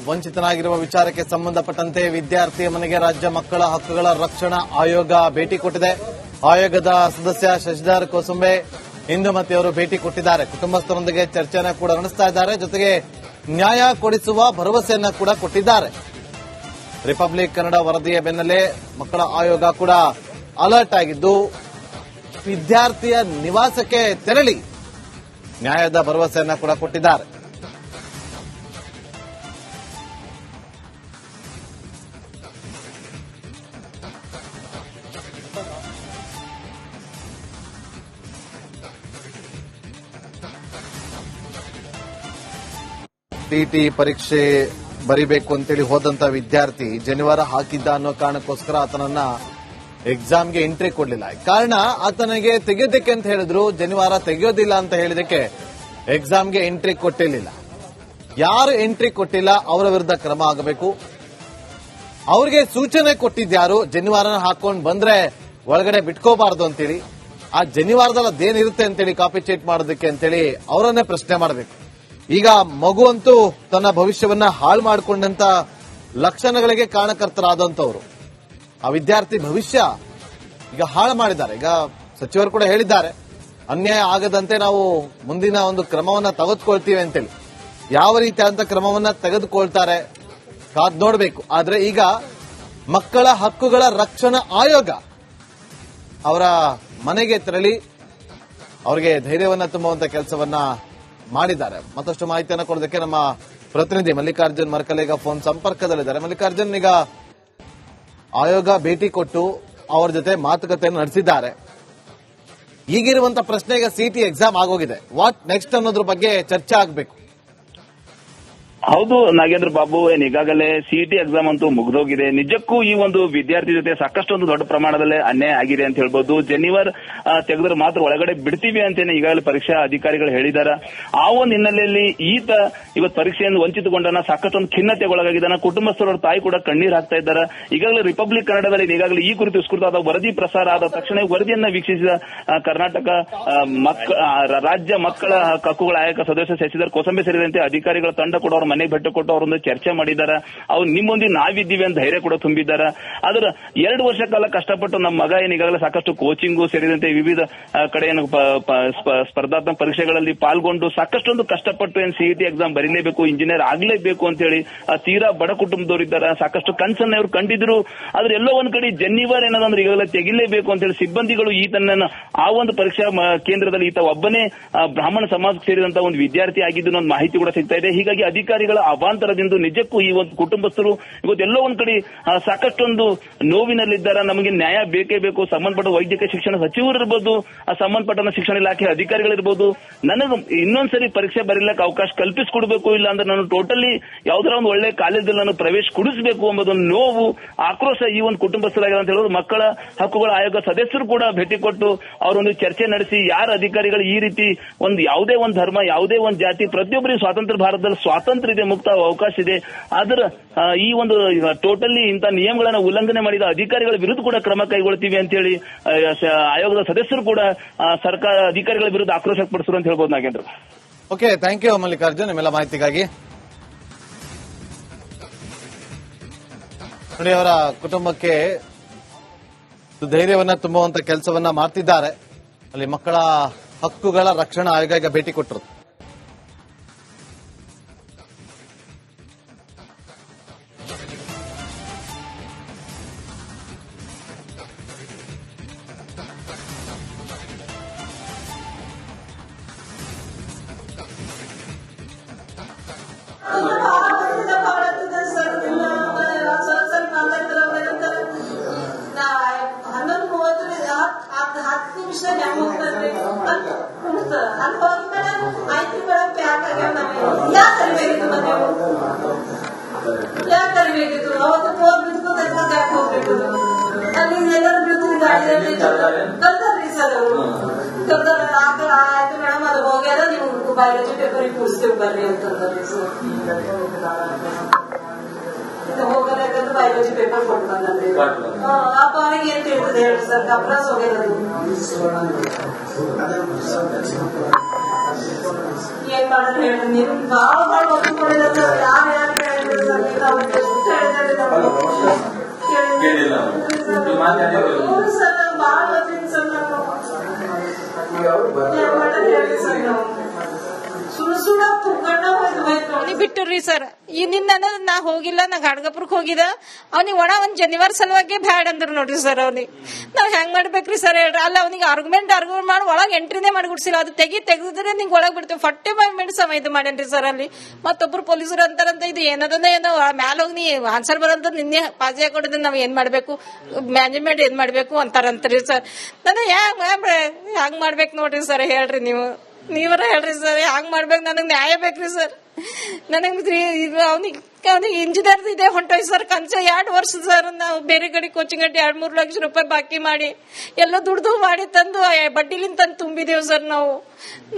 ವಂಚಿತನಾಗಿರುವ ವಿಚಾರಕ್ಕೆ ಸಂಬಂಧಪಟ್ಟಂತೆ ವಿದ್ಯಾರ್ಥಿಯ ಮನೆಗೆ ರಾಜ್ಯ ಮಕ್ಕಳ ಹಕ್ಕುಗಳ ರಕ್ಷಣಾ ಆಯೋಗ ಭೇಟಿ ಕೊಟ್ಟಿದೆ. ಆಯೋಗದ ಸದಸ್ಯ ಶಶಿಧರ್ ಕೋಸುಂಬೆ ಇಂದುಮತಿಯವರು ಭೇಟಿ ಕೊಟ್ಟಿದ್ದಾರೆ. ಕುಟುಂಬಸ್ಥರೊಂದಿಗೆ ಚರ್ಚೆಯನ್ನು ಕೂಡ ನಡೆಸ್ತಾ ಇದ್ದಾರೆ. ಜೊತೆಗೆ ನ್ಯಾಯ ಕೊಡಿಸುವ ಭರವಸೆಯನ್ನ ಕೂಡ ಕೊಟ್ಟಿದ್ದಾರೆ. ರಿಪಬ್ಲಿಕ್ ಕನ್ನಡ ವರದಿಯ ಬೆನ್ನಲ್ಲೇ ಮಕ್ಕಳ ಆಯೋಗ ಕೂಡ ಅಲರ್ಟ್ ಆಗಿದ್ದು ವಿದ್ಯಾರ್ಥಿಯ ನಿವಾಸಕ್ಕೆ ತೆರಳಿ ನ್ಯಾಯದ ಭರವಸೆಯನ್ನ ಕೂಡ ಕೊಟ್ಟಿದ್ದಾರೆ. ಟಿಟಿ ಪರೀಕ್ಷೆ ಬರಿಬೇಕು ಅಂತೇಳಿ ಹೋದಂತ ವಿದ್ಯಾರ್ಥಿ ಜನಿವಾರ ಹಾಕಿದ್ದ ಅನ್ನೋ ಕಾರಣಕ್ಕೋಸ್ಕರ ಆತನನ್ನ ಎಕ್ಸಾಮ್ಗೆ ಎಂಟ್ರಿ ಕೊಡಲಿಲ್ಲ. ಕಾರಣ ಆತನಿಗೆ ತೆಗೆಯೋದಕ್ಕೆ ಅಂತ ಹೇಳಿದ್ರು, ಜನಿವಾರ ತೆಗೆಯೋದಿಲ್ಲ ಅಂತ ಹೇಳಿದಕ್ಕೆ ಎಕ್ಸಾಮ್ಗೆ ಎಂಟ್ರಿ ಕೊಟ್ಟಿರಲಿಲ್ಲ. ಯಾರು ಎಂಟ್ರಿ ಕೊಟ್ಟಿಲ್ಲ ಅವರ ವಿರುದ್ಧ ಕ್ರಮ ಆಗಬೇಕು. ಅವ್ರಿಗೆ ಸೂಚನೆ ಕೊಟ್ಟಿದ್ಯಾರು, ಜನಿವಾರನ ಹಾಕೊಂಡು ಬಂದ್ರೆ ಒಳಗಡೆ ಬಿಟ್ಕೋಬಾರದು ಅಂತೇಳಿ. ಆ ಜನಿವಾರದಲ್ಲಿ ಅದೇನಿರುತ್ತೆ ಅಂತೇಳಿ ಕಾಪಿ ಚೀಟ್ ಮಾಡೋದಕ್ಕೆ ಅಂತೇಳಿ ಅವರನ್ನೇ ಪ್ರಶ್ನೆ ಮಾಡಬೇಕು. ಈಗ ಮಗು ಅಂತೂ ತನ್ನ ಭವಿಷ್ಯವನ್ನ ಹಾಳು ಮಾಡಿಕೊಂಡಂತ ಲಕ್ಷಣಗಳಿಗೆ ಕಾರಣಕರ್ತರಾದಂತವರು. ಆ ವಿದ್ಯಾರ್ಥಿ ಭವಿಷ್ಯ ಈಗ ಹಾಳು ಮಾಡಿದ್ದಾರೆ. ಈಗ ಸಚಿವರು ಕೂಡ ಹೇಳಿದ್ದಾರೆ, ಅನ್ಯಾಯ ಆಗದಂತೆ ನಾವು ಮುಂದಿನ ಒಂದು ಕ್ರಮವನ್ನ ತೆಗೆದುಕೊಳ್ತೀವಿ ಅಂತೇಳಿ. ಯಾವ ರೀತಿಯಾದಂತ ಕ್ರಮವನ್ನ ತೆಗೆದುಕೊಳ್ತಾರೆ ಕಾದ್ ನೋಡಬೇಕು. ಆದ್ರೆ ಈಗ ಮಕ್ಕಳ ಹಕ್ಕುಗಳ ರಕ್ಷಣಾ ಆಯೋಗ ಅವರ ಮನೆಗೆ ತೆರಳಿ ಅವರಿಗೆ ಧೈರ್ಯವನ್ನ ತುಂಬುವಂತ ಕೆಲಸವನ್ನ ಮಾಡಿದ್ದಾರೆ. ಮತ್ತಷ್ಟು ಮಾಹಿತಿಯನ್ನು ಕೊಡೋದಕ್ಕೆ ನಮ್ಮ ಪ್ರತಿನಿಧಿ ಮಲ್ಲಿಕಾರ್ಜುನ್ ಮರ್ಕಲ್ ಈಗ ಫೋನ್ ಸಂಪರ್ಕದಲ್ಲಿದ್ದಾರೆ. ಮಲ್ಲಿಕಾರ್ಜುನ್, ಈಗ ಆಯೋಗ ಭೇಟಿ ಕೊಟ್ಟು ಅವರ ಜೊತೆ ಮಾತುಕತೆಯನ್ನು ನಡೆಸಿದ್ದಾರೆ. ಈಗಿರುವಂತಹ ಪ್ರಶ್ನೆ, ಈಗ ಸಿಟಿ ಎಕ್ಸಾಮ್ ಆಗೋಗಿದೆ, ವಾಟ್ ನೆಕ್ಸ್ಟ್ ಅನ್ನೋದ್ರ ಬಗ್ಗೆ ಚರ್ಚೆ ಆಗಬೇಕು. ಹೌದು ನಾಗೇಂದ್ರ ಬಾಬು, ಈಗಾಗಲೇ ಸಿಇಟಿ ಎಕ್ಸಾಮ್ ಅಂತೂ ಮುಗಿದೋಗಿದೆ. ನಿಜಕ್ಕೂ ಈ ಒಂದು ವಿದ್ಯಾರ್ಥಿ ಜೊತೆ ಸಾಕಷ್ಟೊಂದು ದೊಡ್ಡ ಪ್ರಮಾಣದಲ್ಲಿ ಅನ್ಯಾಯ ಆಗಿದೆ ಅಂತ ಹೇಳ್ಬೋದು. ಜನಿವಾರ್ ತೆಗೆದ್ರೆ ಮಾತ್ರ ಒಳಗಡೆ ಬಿಡ್ತೀವಿ ಅಂತೇನೆ ಈಗಾಗಲೇ ಪರೀಕ್ಷಾ ಅಧಿಕಾರಿಗಳು ಹೇಳಿದ್ದಾರೆ. ಆ ಒಂದು ಹಿನ್ನೆಲೆಯಲ್ಲಿ ಈತ ಇವತ್ತು ಪರೀಕ್ಷೆಯನ್ನು ವಂಚಿತಗೊಂಡನ, ಸಾಕಷ್ಟೊಂದು ಖಿನ್ನತೆಗೊಳಗಾಗಿದ್ದಾನೆ. ಕುಟುಂಬಸ್ಥರ ತಾಯಿ ಕೂಡ ಕಣ್ಣೀರು ಹಾಕ್ತಾ ಇದ್ದಾರೆ. ಈಗಾಗಲೇ ರಿಪಬ್ಲಿಕ್ ಕನ್ನಡದಲ್ಲಿ ಈಗಾಗಲೇ ಈ ಕುರಿತು ವಿಸ್ತೃತವಾದ ವರದಿ ಪ್ರಸಾರ ಆದ ತಕ್ಷಣ ವರದಿಯನ್ನ ವೀಕ್ಷಿಸಿದ ಕರ್ನಾಟಕ ರಾಜ್ಯ ಮಕ್ಕಳ ಹಕ್ಕುಗಳ ಆಯೋಗ ಸದಸ್ಯ ಶಶಿಧರ್ ಕೋಸಂಬೆ ಸೇರಿದಂತೆ ಅಧಿಕಾರಿಗಳ ತಂಡ ಕೂಡ ಅವರ ಮನೆಗೆ ಭೇಟಿ ಕೊಟ್ಟು ಅವರೊಂದು ಚರ್ಚೆ ಮಾಡಿದ್ದಾರೆ. ಅವ್ರು ನಿಮ್ಮೊಂದಿಗೆ ನಾವಿದ್ದೀವಿ ಅಂತ ಧೈರ್ಯ ಕೂಡ ತುಂಬಿದ್ದಾರೆ. ಆದ್ರೆ 2 ವರ್ಷ ಕಾಲ ಕಷ್ಟಪಟ್ಟು ನಮ್ಮ ಮಗ ಈಗಾಗಲೇ ಸಾಕಷ್ಟು ಕೋಚಿಂಗು ಸೇರಿದಂತೆ ವಿವಿಧ ಕಡೆ ಸ್ಪರ್ಧಾತ್ಮಕ ಪರೀಕ್ಷೆಗಳಲ್ಲಿ ಪಾಲ್ಗೊಂಡು ಸಾಕಷ್ಟೊಂದು ಕಷ್ಟಪಟ್ಟು ಸಿಇಟಿ ಎಕ್ಸಾಮ್ ಬರೀಲೇಬೇಕು, ಇಂಜಿನಿಯರ್ ಆಗ್ಲೇಬೇಕು ಅಂತ ಹೇಳಿ ತೀರಾ ಬಡ ಕುಟುಂಬದವರಿದ್ದಾರೆ. ಸಾಕಷ್ಟು ಕನಸನ್ನ ಇವರು ಕಂಡಿದ್ರು. ಆದ್ರೆ ಎಲ್ಲೋ ಒಂದ್ ಕಡೆ ಜನಿವಾರ ಏನದಂದ್ರೆ ಈಗಾಗಲೇ ತೆಗಿಲೇಬೇಕು ಅಂತ ಹೇಳಿ ಸಿಬ್ಬಂದಿಗಳು ಈತನನ್ನ ಆ ಒಂದು ಪರೀಕ್ಷಾ ಕೇಂದ್ರದಲ್ಲಿ ಈತ ಒಬ್ಬನೇ ಬ್ರಾಹ್ಮಣ ಸಮಾಜಕ್ಕೆ ಸೇರಿದಂತ ಒಂದು ವಿದ್ಯಾರ್ಥಿ ಆಗಿದ್ದು ಒಂದು ಮಾಹಿತಿ ಕೂಡ ಸಿಗ್ತಾ ಇದೆ. ಹೀಗಾಗಿ ಅಧಿಕಾರಿಗಳ ಅವಾಂತರದಿಂದ ನಿಜಕ್ಕೂ ಈ ಒಂದು ಕುಟುಂಬಸ್ಥರು ಇವತ್ತೆಲ್ಲೋ ಒಂದ್ ಕಡೆ ಸಾಕಷ್ಟೊಂದು ನೋವಿನಲ್ಲಿದ್ದಾರೆ. ನಮಗೆ ನ್ಯಾಯ ಬೇಕೇ ಬೇಕು. ಸಂಬಂಧಪಟ್ಟ ವೈದ್ಯಕೀಯ ಶಿಕ್ಷಣ ಸಚಿವರು ಇರ್ಬೋದು, ಸಂಬಂಧಪಟ್ಟ ಶಿಕ್ಷಣ ಇಲಾಖೆ ಅಧಿಕಾರಿಗಳಿರ್ಬೋದು, ನನಗೆ ಇನ್ನೊಂದ್ಸರಿ ಪರೀಕ್ಷೆ ಬರೀಲಕ್ಕೆ ಅವಕಾಶ ಕಲ್ಪಿಸಿಕೊಡ್ಬೇಕು, ಇಲ್ಲ ಅಂದ್ರೆ ನಾನು ಟೋಟಲಿ ಯಾವ್ದಾರ ಒಂದು ಒಳ್ಳೆ ಕಾಲೇಜಲ್ಲಿ ನಾನು ಪ್ರವೇಶ ಕೊಡಿಸಬೇಕು ಎಂಬುದೊಂದು ನೋವು, ಆಕ್ರೋಶ ಈ ಒಂದು ಕುಟುಂಬಸ್ಥರಾಗಿದೆ ಅಂತ ಹೇಳೋದು. ಮಕ್ಕಳ ಹಕ್ಕುಗಳ ಆಯೋಗ ಸದಸ್ಯರು ಕೂಡ ಭೇಟಿ ಕೊಟ್ಟು ಅವರೊಂದು ಚರ್ಚೆ ನಡೆಸಿ ಯಾರ ಅಧಿಕಾರಿಗಳು ಈ ರೀತಿ ಒಂದು ಯಾವುದೇ ಒಂದು ಧರ್ಮ, ಯಾವುದೇ ಒಂದು ಜಾತಿ, ಪ್ರತಿಯೊಬ್ಬರಿಗೆ ಸ್ವಾತಂತ್ರ್ಯ ಭಾರತದಲ್ಲಿ ಸ್ವಾತಂತ್ರ್ಯ ಇದೆ, ಮುಕ್ತ ಅವಕಾಶ ಇದೆ. ಆದ್ರೆ ಈ ಒಂದು ಟೋಟಲಿ ಇಂಥ ನಿಯಮಗಳನ್ನು ಉಲ್ಲಂಘನೆ ಮಾಡಿದ ಅಧಿಕಾರಿಗಳ ವಿರುದ್ಧ ಕೂಡ ಕ್ರಮ ಕೈಗೊಳ್ತೀವಿ ಅಂತ ಹೇಳಿ ಆಯೋಗದ ಸದಸ್ಯರು ಕೂಡ ಸರ್ಕಾರ ಅಧಿಕಾರಿಗಳ ವಿರುದ್ಧ ಆಕ್ರೋಶ ವ್ಯಕ್ತಪಡಿಸಿದ್ರು ಅಂತ ಹೇಳ್ಬೋದು Nagendra. Okay, thank you Mallikarjun ನಿಮ್ಮೆಲ್ಲ ಮಾಹಿತಿಗಾಗಿ. ನೋಡಿ, ಅವರ ಕುಟುಂಬಕ್ಕೆ ಧೈರ್ಯವನ್ನ ತುಂಬುವಂತ ಕೆಲಸವನ್ನ ಮಾಡ್ತಿದ್ದಾರೆ. ಅಲ್ಲಿ ಮಕ್ಕಳ ಹಕ್ಕುಗಳ ರಕ್ಷಣಾ ಆಯೋಗ ಈಗ ಭೇಟಿ ಕೊಟ್ಟರು. बायोलॉजी पेपर ही पूछते ऊपर नहीं उतर ಹೋಗಲ್ಲ ಬಯಾಲಜಿ ಪೇಪರ್ ಕೊಟ್ಟು ಬಂದಂತೆ ಅಪ್ಪ ಅವನಿಗೆ ಏನ್ ತಿಳಿತದೆ ಹೇಳಿ ಸರ್, ಅಪ್ರಾಸ್ ಹೋಗ್ಯದದು ಏನ್ ಮಾಡೋದು ಹೇಳಿ. ನೀವು ಭಾಳ ಭಾಳ ಒಪ್ಪಿಕೊಂಡಿಲ್ಲ ಸರ್, ಯಾರು ಬಿಟ್ಟಿವ್ರಿ ಸರ್. ಈ ನಿನ್ನ ನಾ ಹೋಗಿಲ್ಲ, ನಾ ಗಾಡ್ಗಪುರಕ್ ಹೋಗಿದ, ಅವ್ನಿಗೆ ಒಣ ಒಂದ್ ಜನಿವಾರ ಸಲುವಾಗಿ ಬ್ಯಾಡ್ ಅಂದ್ರು ನೋಡ್ರಿ ಸರ್. ಅವ್ನಿಗೆ ನಾವ್ ಹೆಂಗ್ ಮಾಡ್ಬೇಕ್ರಿ ಸರ್ ಹೇಳ್ರಿ? ಅಲ್ಲ ಅವ್ನಿಗೆ ಆರ್ಗ್ಯುಮೆಂಟ್ ಮಾಡಿ ಒಳಗ್ ಎಂಟ್ರಿನೇ ಮಾಡ್ಬಿಡ್ಸಿಲ್ಲ. ಅದು ತೆಗೆದ್ರೆ ನಿಂಗೆ ಒಳಗ್ ಬಿಡ್ತೀವಿ 45 ಮಿನಿಟ್ಸ್ ಇದು ಮಾಡೇನ್ರಿ ಸರ್. ಅಲ್ಲಿ ಮತ್ತೊಬ್ರು ಪೊಲೀಸರು ಅಂತಾರಂತ ಇದು ಏನದನ್ನ ಏನೋ ಮ್ಯಾಲ ಹೋಗಿ ನೀ ಆನ್ಸರ್ ಬರಂತ ನಿನ್ನೆ ಪಾಜಿ ಹಾಕೊಂಡಿದ್ರೆ ನಾವ್ ಏನ್ ಮಾಡ್ಬೇಕು, ಮ್ಯಾನೇಜ್ಮೆಂಟ್ ಏನ್ ಮಾಡ್ಬೇಕು ಅಂತಾರಂತ್ರಿ ಸರ್. ನನಗೆ ಹ್ಯಾಂಗ್ ಮಾಡ್ಬೇಕು ನೋಡ್ರಿ ಸರ್ ಹೇಳ್ರಿ, ನೀವರ ಹೇಳ್ರಿ ಸರ್ ಹ್ಯಾಂಗ್ ಮಾಡ್ಬೇಕು? ನನಗ್ ನ್ಯಾಯ ಬೇಕ್ರಿ ಸರ್. ನನಗ್ ಅವ್ನಿಗೆ ಇಂಜಿನಿಯರ್ ಇದೆ ಹೊಂಟೋಯ್ ಸರ್ ಕನ್ಸ 2 ವರ್ಷ ಸರ್. ನಾವು ಬೇರೆ ಕಡೆ ಕೋಚಿಂಗ್ ಅಡ್ಡಿ 2-3 ಲಕ್ಷ ರೂಪಾಯಿ ಬಾಕಿ ಮಾಡಿ ಎಲ್ಲ ದುಡ್ದು ಮಾಡಿ ತಂದು ಬಡ್ಡಿಲಿಂದ ತಂದು ತುಂಬಿದೇವ್ ಸರ್.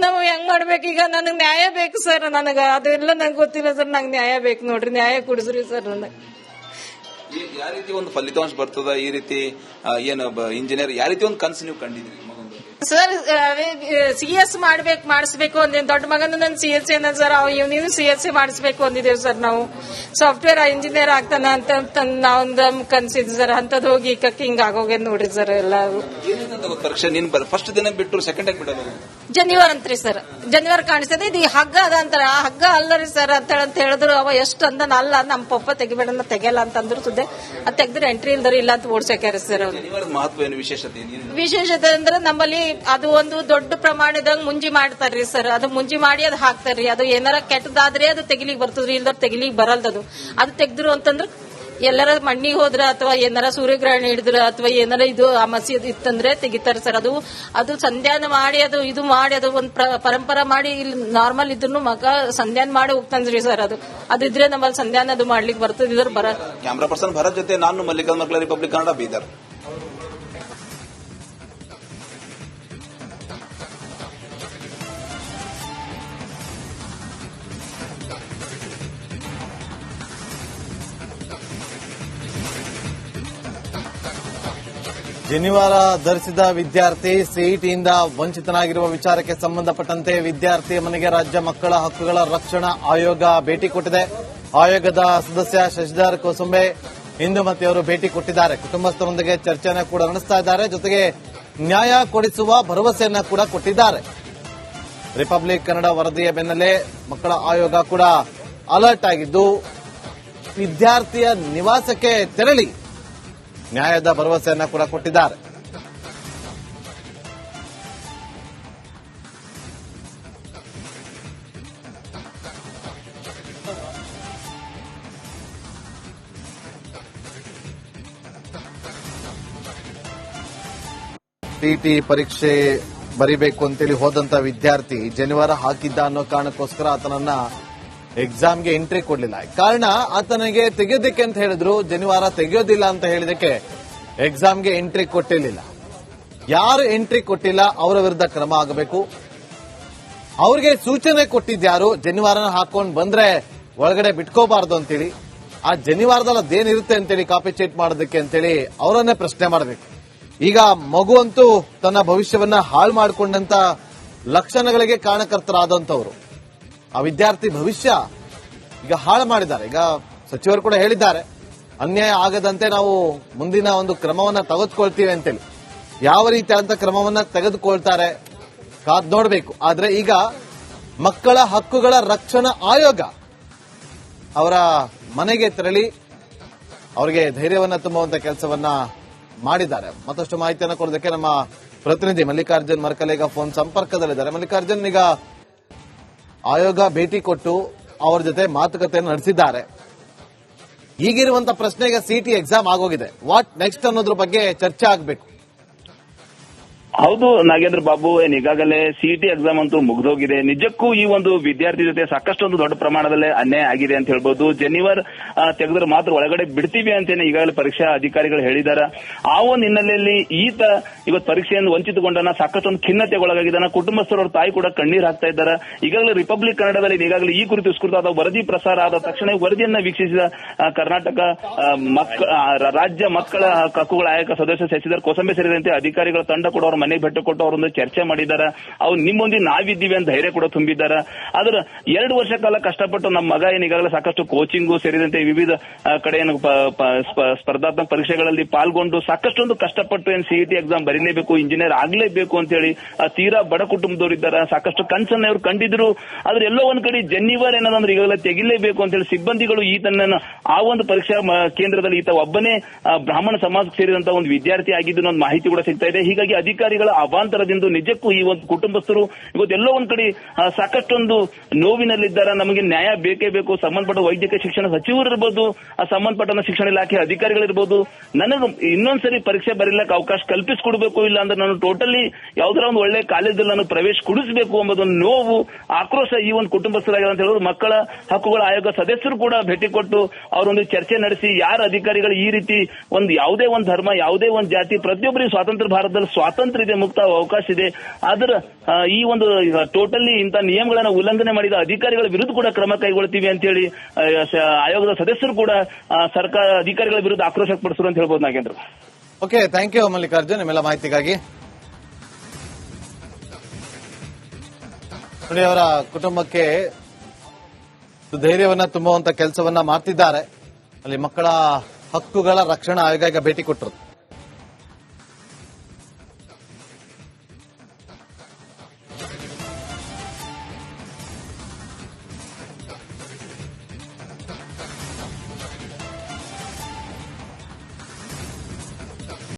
ನಾವು ಹೆಂಗ್ ಮಾಡ್ಬೇಕು ಈಗ? ನನಗ್ ನ್ಯಾಯ ಬೇಕು ಸರ್. ನನಗ ಅದೆಲ್ಲ ನಂಗೆ ಗೊತ್ತಿಲ್ಲ ಸರ್. ನಂಗೆ ನ್ಯಾಯ ಬೇಕು ನೋಡ್ರಿ, ನ್ಯಾಯ ಕೊಡಿಸ್ರಿ ಸರ್. ನನಗೆ ಯಾವ ರೀತಿ ಒಂದು ಫಲಿತಾಂಶ ಬರ್ತದ? ಈ ರೀತಿ ಏನು ಇಂಜಿನಿಯರ್ ಯಾವ ರೀತಿ ಒಂದು ಕನಸು ನೀವು ಕಂಡಿದ್ರಿ ಸರ್? CS ಮಾಡಿಸ್ಬೇಕು ಅಂದೇನ್ ದೊಡ್ಡ ಮಗನ ನನ್ CSC ಅನ್ನ ಸರ್. ನೀವು CSC ಮಾಡಿಸ್ಬೇಕು ಅಂದಿದ್ದೇವೆ ಸರ್. ನಾವು ಸಾಫ್ಟ್ವೇರ್ ಇಂಜಿನಿಯರ್ ಆಗ್ತಾನ ಅಂತ ನಾವೊಂದು ಕನ್ಸಿದ್ವಿ ಸರ್. ಅಂತದ್ ಹೋಗಿ ಹಿಂಗ ಆಗೋಗ್ಯದ ನೋಡ್ರಿ ಸರ್. ಎಲ್ಲ ಪರೀಕ್ಷೆ ನೀನ್ ಫಸ್ಟ್ ದಿನ ಬಿಟ್ಟು ಸೆಕೆಂಡ್ ಆಗಿ ಬಿಡೋದು ಜನಿವಾರ ಅಂತ್ರಿ ಸರ್. ಜನಿವಾರ ಕಾಣಿಸ್ತದೆ. ಇದು ಹಗ್ಗ ಅದ ಅಂತಾರ. ಆ ಹಗ್ಗ ಅಲ್ಲರಿ ಸರ್ ಅಂತ ಹೇಳಿದ್ರು. ಅವ ಎಷ್ಟು ಅಂದನ ಅಲ್ಲ, ನಮ್ಮ ಪಪ್ಪ ತೆಗಿಬೇಡ ತೆಗಿಯಲ್ಲ ಅಂತಂದ್ರು ಸುದ್ದೆ. ಅದ್ ತೆಗ್ದ್ರೆ ಎಂಟ್ರಿ ಇಲ್ದಾರ ಇಲ್ಲ ಅಂತ ಓಡ್ಸಾಕ್ಯಾರ ಸರ್. ಮಹತ್ವ ಏನು ವಿಶೇಷತೆ ಅಂದ್ರೆ ನಮ್ಮಲ್ಲಿ ಅದು ಒಂದು ದೊಡ್ಡ ಪ್ರಮಾಣದಾಗ ಮುಂಜಿ ಮಾಡ್ತಾರ್ರಿ ಸರ್. ಅದು ಮುಂಜಿ ಮಾಡಿ ಅದು ಹಾಕ್ತಾರ್ರಿ. ಅದು ಏನಾರ ಕೆಟ್ಟದಾದ್ರೆ ಅದು ತೆಗಿಲಿಕ್ ಬರ್ತದ್ರಿ, ಇಲ್ದಾರ ತೆಗಿಲಿಕ್ ಬರಲ್ದದು. ಅದು ತೆಗ್ದ್ರು ಅಂತಂದ್ರ ಎಲ್ಲರ ಮಣ್ಣಿಗೆ ಹೋದ್ರ ಅಥವಾ ಏನಾರ ಸೂರ್ಯಗ್ರಹಣ ಹಿಡಿದ್ರ ಅಥವಾ ಏನಾರ ಇದು ಅಮಾಸಿ ಇತ್ತಂದ್ರೆ ತೆಗಿತಾರೆ ಸರ್. ಅದು ಸಂಧ್ಯಾನ ಮಾಡಿ ಇದು ಮಾಡಿ ಅದು ಒಂದು ಪರಂಪರಾ ಮಾಡಿ ಇಲ್ಲಿ ನಾರ್ಮಲ್ ಇದ್ರು ಮಗ ಸಂಧ್ಯಾನ ಮಾಡಿ ಹೋಗ್ತಾನ್ರಿ ಸರ್. ಅದಿದ್ರೆ ನಮ್ಮಲ್ಲಿ ಸಂಧ್ಯಾನ ಅದು ಮಾಡ್ಲಿಕ್ಕೆ ಬರ್ತದೆ. ಇದ್ರ ಕ್ಯಾಮ್ರಾ ಪರ್ಸನ್ ಭರತ್ ಜೊತೆ ನಾನು ಮಲ್ಲಿಕಾರ್ಜುನ ಮಕ್ಕಳ ರಿಪಬ್ಲಿಕ್ ಕನ್ನಡ, ಬೀದರ್. ಜನಿವಾರ ಧರಿಸಿದ ವಿದ್ಯಾರ್ಥಿ ಸಿಇಟಿಯಿಂದ ವಂಚಿತನಾಗಿರುವ ವಿಚಾರಕ್ಕೆ ಸಂಬಂಧಪಟ್ಟಂತೆ ವಿದ್ಯಾರ್ಥಿಯ ಮನೆಗೆ ರಾಜ್ಯ ಮಕ್ಕಳ ಹಕ್ಕುಗಳ ರಕ್ಷಣಾ ಆಯೋಗ ಭೇಟಿ ಕೊಟ್ಟಿದೆ. ಆಯೋಗದ ಸದಸ್ಯ ಶಶಿಧರ್ ಕೋಸಂಬೆ ಇಂದುಮತಿಯವರು ಭೇಟಿ ಕೊಟ್ಟಿದ್ದಾರೆ. ಕುಟುಂಬಸ್ಥರೊಂದಿಗೆ ಚರ್ಚೆಯನ್ನು ಕೂಡ ನಡೆಸ್ತಾ ಇದ್ದಾರೆ. ಜೊತೆಗೆ ನ್ಯಾಯ ಕೊಡಿಸುವ ಭರವಸೆಯನ್ನ ಕೂಡ ಕೊಟ್ಟಿದ್ದಾರೆ. ರಿಪಬ್ಲಿಕ್ ಕನ್ನಡ ವರದಿಯ ಬೆನ್ನಲ್ಲೇ ಮಕ್ಕಳ ಆಯೋಗ ಕೂಡ ಅಲರ್ಟ್ ಆಗಿದ್ದು ವಿದ್ಯಾರ್ಥಿಯ ನಿವಾಸಕ್ಕೆ ತೆರಳಿ ನ್ಯಾಯದ ಭರವಸೆಯನ್ನ ಕೂಡ ಕೊಟ್ಟಿದ್ದಾರೆ. ಟಿಟಿ ಪರೀಕ್ಷೆ ಬರಿಬೇಕು ಅಂತೇಳಿ ಹೋದಂತ ವಿದ್ಯಾರ್ಥಿ ಜನಿವಾರ ಹಾಕಿದ್ದ ಅನ್ನೋ ಕಾರಣಕ್ಕೋಸ್ಕರ ಆತನನ್ನ ಎಕ್ಸಾಮ್ಗೆ ಎಂಟ್ರಿ ಕೊಡಲಿಲ್ಲ. ಕಾರಣ ಆತನಿಗೆ ತೆಗೆಯೋದಕ್ಕೆ ಅಂತ ಹೇಳಿದ್ರು, ಜನಿವಾರ ತೆಗೆಯೋದಿಲ್ಲ ಅಂತ ಹೇಳಿದಕ್ಕೆ ಎಕ್ಸಾಮ್ಗೆ ಎಂಟ್ರಿ ಕೊಟ್ಟಿರಲಿಲ್ಲ. ಯಾರು ಎಂಟ್ರಿ ಕೊಟ್ಟಿಲ್ಲ ಅವರ ವಿರುದ್ಧ ಕ್ರಮ ಆಗಬೇಕು. ಅವ್ರಿಗೆ ಸೂಚನೆ ಕೊಟ್ಟಿದ್ಯಾರು, ಜನಿವಾರನ ಹಾಕೊಂಡು ಬಂದ್ರೆ ಒಳಗಡೆ ಬಿಟ್ಕೋಬಾರ್ದು ಅಂತೇಳಿ. ಆ ಜನಿವಾರದಲ್ಲಿ ಅದೇನಿರುತ್ತೆ ಅಂತೇಳಿ ಕಾಪಿ ಚೀಟ್ ಮಾಡೋದಕ್ಕೆ ಅಂತೇಳಿ ಅವರನ್ನೇ ಪ್ರಶ್ನೆ ಮಾಡಬೇಕು. ಈಗ ಮಗು ಅಂತೂ ತನ್ನ ಭವಿಷ್ಯವನ್ನ ಹಾಳು ಮಾಡಿಕೊಂಡಂತ ಲಕ್ಷಣಗಳಿಗೆ ಕಾರಣಕರ್ತರಾದಂತವರು. ಆ ವಿದ್ಯಾರ್ಥಿ ಭವಿಷ್ಯ ಈಗ ಹಾಳು ಮಾಡಿದ್ದಾರೆ. ಈಗ ಸಚಿವರು ಕೂಡ ಹೇಳಿದ್ದಾರೆ, ಅನ್ಯಾಯ ಆಗದಂತೆ ನಾವು ಮುಂದಿನ ಒಂದು ಕ್ರಮವನ್ನ ತೆಗೆದುಕೊಳ್ತೀವಿ ಅಂತೇಳಿ. ಯಾವ ರೀತಿಯಾದಂತ ಕ್ರಮವನ್ನ ತೆಗೆದುಕೊಳ್ತಾರೆ ಕಾದ್ ನೋಡಬೇಕು. ಆದ್ರೆ ಈಗ ಮಕ್ಕಳ ಹಕ್ಕುಗಳ ರಕ್ಷಣಾ ಆಯೋಗ ಅವರ ಮನೆಗೆ ತೆರಳಿ ಅವರಿಗೆ ಧೈರ್ಯವನ್ನ ತುಂಬುವಂತ ಕೆಲಸವನ್ನ ಮಾಡಿದ್ದಾರೆ. ಮತ್ತಷ್ಟು ಮಾಹಿತಿಯನ್ನು ಕೊಡೋದಕ್ಕೆ ನಮ್ಮ ಪ್ರತಿನಿಧಿ ಮಲ್ಲಿಕಾರ್ಜುನ್ ಮರ್ಕಲ್ ಈಗ ಫೋನ್ ಸಂಪರ್ಕದಲ್ಲಿದ್ದಾರೆ. ಮಲ್ಲಿಕಾರ್ಜುನ್, ಈಗ ಆಯೋಗ ಭೇಟಿ ಕೊಟ್ಟು ಅವರ ಜೊತೆ ಮಾತುಕತೆಯನ್ನು ನಡೆಸಿದ್ದಾರೆ. ಈಗಿರುವಂತ ಪ್ರಶ್ನೆಗೆ ಸಿಟಿ ಎಕ್ಸಾಮ್ ಆಗೋಗಿದೆ, ವಾಟ್ ನೆಕ್ಸ್ಟ್ ಅನ್ನೋದ್ರ ಬಗ್ಗೆ ಚರ್ಚೆ ಆಗಬೇಕು. ಹೌದು ನಾಗೇಂದ್ರ ಬಾಬು, ಈಗಾಗಲೇ ಸಿಇಟಿ ಎಕ್ಸಾಮ್ ಅಂತೂ ಮುಗಿದೋಗಿದೆ. ನಿಜಕ್ಕೂ ಈ ಒಂದು ವಿದ್ಯಾರ್ಥಿ ಜೊತೆ ಸಾಕಷ್ಟೊಂದು ದೊಡ್ಡ ಪ್ರಮಾಣದಲ್ಲಿ ಅನ್ಯಾಯ ಆಗಿದೆ ಅಂತ ಹೇಳ್ಬೋದು. ಜನಿವಾರ ತೆಗೆದ್ರೆ ಮಾತ್ರ ಒಳಗಡೆ ಬಿಡ್ತೀವಿ ಅಂತೇನೆ ಈಗಾಗಲೇ ಪರೀಕ್ಷಾ ಅಧಿಕಾರಿಗಳು ಹೇಳಿದ್ದಾರೆ. ಆ ಒಂದು ಹಿನ್ನೆಲೆಯಲ್ಲಿ ಈತ ಇವತ್ತು ಪರೀಕ್ಷೆಯನ್ನು ವಂಚಿತಗೊಂಡನ, ಸಾಕಷ್ಟೊಂದು ಖಿನ್ನತೆಗೊಳಗಾಗಿದ್ದಾನ. ಕುಟುಂಬಸ್ಥರ ತಾಯಿ ಕೂಡ ಕಣ್ಣೀರ್ ಹಾಕ್ತಾ ಇದ್ದಾರೆ. ಈಗಾಗಲೇ ರಿಪಬ್ಲಿಕ್ ಕನ್ನಡದಲ್ಲಿ ಈಗಾಗಲೇ ಈ ಕುರಿತು ವಿಸ್ತೃತವಾದ ವರದಿ ಪ್ರಸಾರ ಆದ ತಕ್ಷಣ ವರದಿಯನ್ನ ವೀಕ್ಷಿಸಿದ ಕರ್ನಾಟಕ ರಾಜ್ಯ ಮಕ್ಕಳ ಹಕ್ಕುಗಳ ಆಯೋಗ ಸದಸ್ಯ ಶಶಿಧರ್ ಕೋಸಂಬೆ ಸೇರಿದಂತೆ ಅಧಿಕಾರಿಗಳ ತಂಡ ಕೂಡ ಅವರ ಮನೆಗೆ ಭೇಟಿ ಕೊಟ್ಟು ಅವರೊಂದು ಚರ್ಚೆ ಮಾಡಿದಾರ. ಅವ್ರು ನಿಮ್ಮೊಂದಿಗೆ ನಾವಿದ್ದೀವಿ ಅಂತ ಧೈರ್ಯ ಕೂಡ ತುಂಬಿದ್ದಾರ. ಆದ್ರೆ 2 ವರ್ಷ ಕಾಲ ಕಷ್ಟಪಟ್ಟು ನಮ್ಮ ಮಗ ಏನು ಈಗಾಗಲೇ ಸಾಕಷ್ಟು ಕೋಚಿಂಗು ಸೇರಿದಂತೆ ವಿವಿಧ ಕಡೆ ಏನು ಸ್ಪರ್ಧಾತ್ಮಕ ಪರೀಕ್ಷೆಗಳಲ್ಲಿ ಪಾಲ್ಗೊಂಡು ಸಾಕಷ್ಟೊಂದು ಕಷ್ಟಪಟ್ಟು ಏನು ಸಿಇಟಿ ಎಕ್ಸಾಮ್ ಬರೀಲೇಬೇಕು, ಇಂಜಿನಿಯರ್ ಆಗ್ಲೇಬೇಕು ಅಂತ ಹೇಳಿ ತೀರಾ ಬಡ ಕುಟುಂಬದವರಿದ್ದಾರೆ. ಸಾಕಷ್ಟು ಕನಸನ್ನ ಇವ್ರು ಕಂಡಿದ್ರು. ಆದ್ರೆ ಎಲ್ಲೋ ಒಂದ್ ಕಡೆ ಜೆನ್ನಿವರ್ ಏನದಂದ್ರೆ ಈಗಾಗಲೇ ತೆಗಿಲೇಬೇಕು ಅಂತ ಹೇಳಿ ಸಿಬ್ಬಂದಿಗಳು ಈತನನ್ನ ಆ ಒಂದು ಪರೀಕ್ಷಾ ಕೇಂದ್ರದಲ್ಲಿ ಈತ ಒಬ್ಬನೇ ಬ್ರಾಹ್ಮಣ ಸಮಾಜಕ್ಕೆ ಸೇರಿದಂತ ಒಂದು ವಿದ್ಯಾರ್ಥಿ ಆಗಿದ್ದು ಒಂದು ಮಾಹಿತಿ ಕೂಡ ಸಿಗ್ತಾ ಇದೆ. ಹೀಗಾಗಿ ಅಧಿಕಾರಿಗಳ ಅವಾಂತರದಿಂದ ನಿಜಕ್ಕೂ ಈ ಒಂದು ಕುಟುಂಬಸ್ಥರು ಇವತ್ತೆಲ್ಲೋ ಒಂದ್ ಕಡೆ ಸಾಕಷ್ಟೊಂದು ನೋವಿನಲ್ಲಿದ್ದಾರೆ. ನಮಗೆ ನ್ಯಾಯ ಬೇಕೇ ಬೇಕು. ಸಂಬಂಧಪಟ್ಟ ವೈದ್ಯಕೀಯ ಶಿಕ್ಷಣ ಸಚಿವರು ಇರ್ಬೋದು, ಸಂಬಂಧಪಟ್ಟ ಶಿಕ್ಷಣ ಇಲಾಖೆ ಅಧಿಕಾರಿಗಳಿರ್ಬೋದು, ನನಗೆ ಇನ್ನೊಂದ್ಸರಿ ಪರೀಕ್ಷೆ ಬರೀಲಕ್ಕೆ ಅವಕಾಶ ಕಲ್ಪಿಸಿಕೊಡ್ಬೇಕು. ಇಲ್ಲ ಅಂದ್ರೆ ನಾನು ಟೋಟಲಿ ಯಾವ್ದಾರ ಒಂದು ಒಳ್ಳೆ ಕಾಲೇಜಲ್ಲಿ ನಾನು ಪ್ರವೇಶ ಕೊಡಿಸಬೇಕು ಎಂಬುದೊಂದು ನೋವು, ಆಕ್ರೋಶ ಈ ಒಂದು ಕುಟುಂಬಸ್ಥರಾಗಿದೆ ಅಂತ ಹೇಳಿದ್ರು. ಮಕ್ಕಳ ಹಕ್ಕುಗಳ ಆಯೋಗ ಸದಸ್ಯರು ಕೂಡ ಭೇಟಿ ಕೊಟ್ಟು ಅವರೊಂದು ಚರ್ಚೆ ನಡೆಸಿ ಯಾರ ಅಧಿಕಾರಿಗಳು ಈ ರೀತಿ ಒಂದು ಯಾವುದೇ ಒಂದು ಧರ್ಮ, ಯಾವುದೇ ಒಂದು ಜಾತಿ, ಪ್ರತಿಯೊಬ್ಬರಿಗೆ ಸ್ವಾತಂತ್ರ್ಯ ಭಾರತದಲ್ಲಿ ಸ್ವಾತಂತ್ರ್ಯ ಇದೆ, ಮುಕ್ತ ಅವಕಾಶ ಇದೆ. ಆದ್ರೆ ಈ ಒಂದು ಟೋಟಲಿ ಇಂಥ ನಿಯಮಗಳನ್ನ ಉಲ್ಲಂಘನೆ ಮಾಡಿದ ಅಧಿಕಾರಿಗಳ ವಿರುದ್ಧ ಕೂಡ ಕ್ರಮ ಕೈಗೊಳ್ತೀವಿ ಅಂತ ಹೇಳಿ ಆಯೋಗದ ಸದಸ್ಯರು ಕೂಡ ಸರ್ಕಾರ ಅಧಿಕಾರಿಗಳ ವಿರುದ್ಧ ಆಕ್ರೋಶ ವ್ಯಕ್ತಪಡಿಸಿದ್ರು ಅಂತ ಹೇಳ್ಬೋದು. Nagendra, okay, thank you Mallikarjun ನಿಮ್ಮೆಲ್ಲ ಮಾಹಿತಿಗಾಗಿ. ನೋಡಿ, ಅವರ ಕುಟುಂಬಕ್ಕೆ ಧೈರ್ಯವನ್ನ ತುಂಬುವಂತ ಕೆಲಸವನ್ನ ಮಾಡ್ತಿದ್ದಾರೆ. ಅಲ್ಲಿ ಮಕ್ಕಳ ಹಕ್ಕುಗಳ ರಕ್ಷಣಾ ಆಯೋಗ ಭೇಟಿ ಕೊಟ್ಟರು.